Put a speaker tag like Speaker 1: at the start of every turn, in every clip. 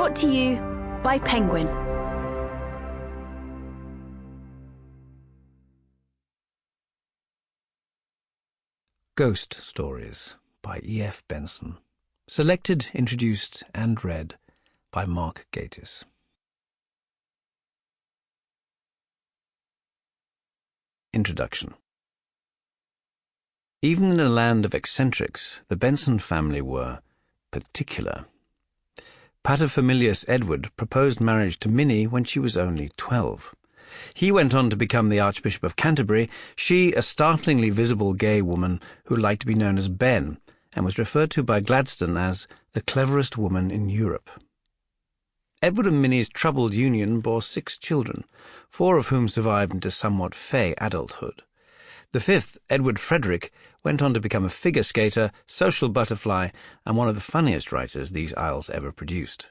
Speaker 1: Brought to you by Penguin.
Speaker 2: Ghost Stories by F Benson. Selected, introduced and read by Mark Gatiss. Introduction. Even in a land of eccentrics, the Benson family were particular. Paterfamilias Edward proposed marriage to Minnie when she was only 12. He went on to become the Archbishop of Canterbury, she a startlingly visible gay woman who liked to be known as Ben, and was referred to by Gladstone as the cleverest woman in Europe. Edward and Minnie's troubled union bore 6 children, 4 of whom survived into somewhat fey adulthood. The 5th, Edward Frederick, went on to become a figure skater, social butterfly, and one of the funniest writers these isles ever produced.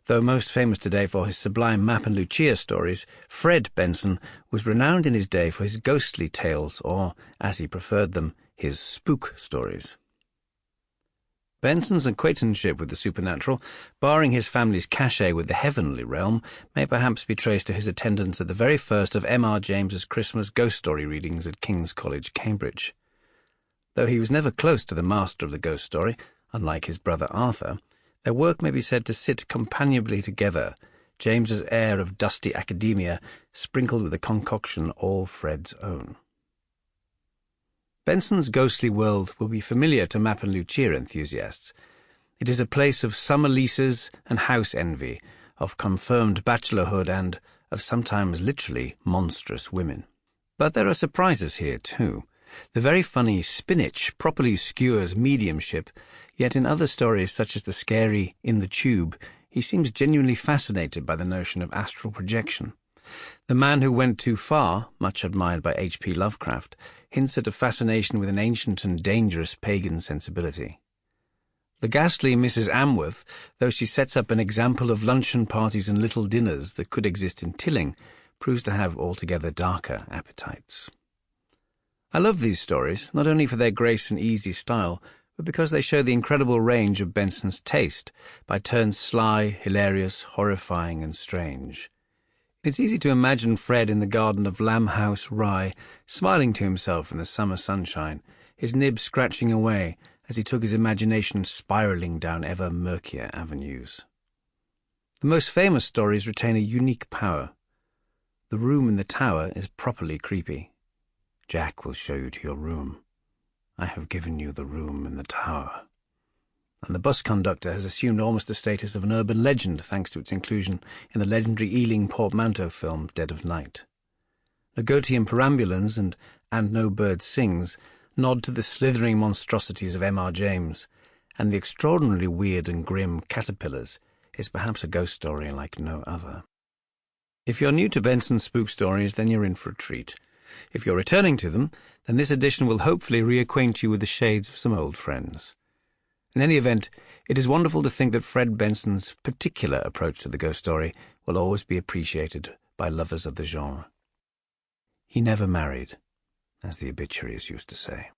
Speaker 2: Though most famous today for his sublime Map and Lucia stories, Fred Benson was renowned in his day for his ghostly tales, or, as he preferred them, his spook stories. Benson's acquaintanceship with the supernatural, barring his family's cachet with the heavenly realm, may perhaps be traced to his attendance at the very first of M.R. James's Christmas ghost story readings at King's College, Cambridge. Though he was never close to the master of the ghost story, unlike his brother Arthur, their work may be said to sit companionably together, James's air of dusty academia sprinkled with a concoction all Fred's own. Benson's ghostly world will be familiar to Map and Lucia enthusiasts. It is a place of summer leases and house envy, of confirmed bachelorhood and of sometimes literally monstrous women. But there are surprises here too. The very funny Spinach properly skewers mediumship, yet in other stories such as the scary In the Tube, he seems genuinely fascinated by the notion of astral projection. The Man Who Went Too Far, much admired by H.P. Lovecraft, hints at a fascination with an ancient and dangerous pagan sensibility. The ghastly Mrs. Amworth, though she sets up an example of luncheon parties and little dinners that could exist in Tilling, proves to have altogether darker appetites. I love these stories, not only for their grace and easy style, but because they show the incredible range of Benson's taste, by turns sly, hilarious, horrifying, and strange. It's easy to imagine Fred in the garden of Lamb House Rye, smiling to himself in the summer sunshine, his nib scratching away as he took his imagination spiralling down ever murkier avenues. The most famous stories retain a unique power. The room in the tower is properly creepy. Jack will show you to your room. I have given you the room in the tower. And the bus conductor has assumed almost the status of an urban legend thanks to its inclusion in the legendary Ealing portmanteau film Dead of Night. Negotium perambulans and No Bird Sings nod to the slithering monstrosities of M.R. James, and the extraordinarily weird and grim Caterpillars is perhaps a ghost story like no other. If you're new to Benson's spook stories, then you're in for a treat. If you're returning to them, then this edition will hopefully reacquaint you with the shades of some old friends. In any event, it is wonderful to think that Fred Benson's particular approach to the ghost story will always be appreciated by lovers of the genre. He never married, as the obituaries used to say.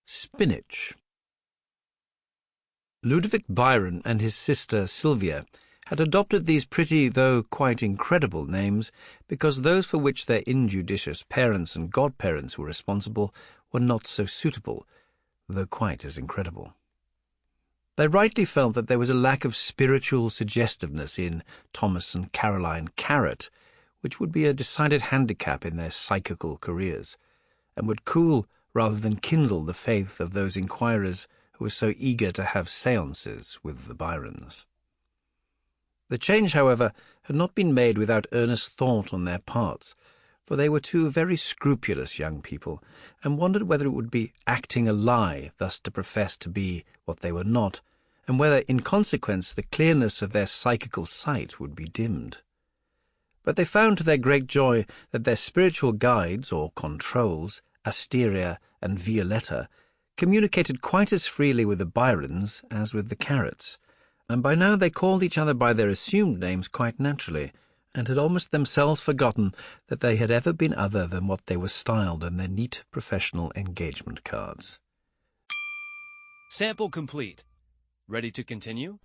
Speaker 2: Spinach. Ludovic Byron and his sister Sylvia had adopted these pretty, though quite incredible names because those for which their injudicious parents and godparents were responsible were not so suitable, though quite as incredible. They rightly felt that there was a lack of spiritual suggestiveness in Thomas and Caroline Carrot, which would be a decided handicap in their psychical careers, and would cool rather than kindle the faith of those inquirers who were so eager to have séances with the Byrons. The change, however, had not been made without earnest thought on their parts, for they were 2 very scrupulous young people, and wondered whether it would be acting a lie thus to profess to be what they were not, and whether, in consequence, the clearness of their psychical sight would be dimmed. But they found to their great joy that their spiritual guides, or controls, Asteria and Violetta, communicated quite as freely with the Byrons as with the Carrots, and by now they called each other by their assumed names quite naturally, and had almost themselves forgotten that they had ever been other than what they were styled on their neat professional engagement cards.
Speaker 3: Sample complete. Ready to continue?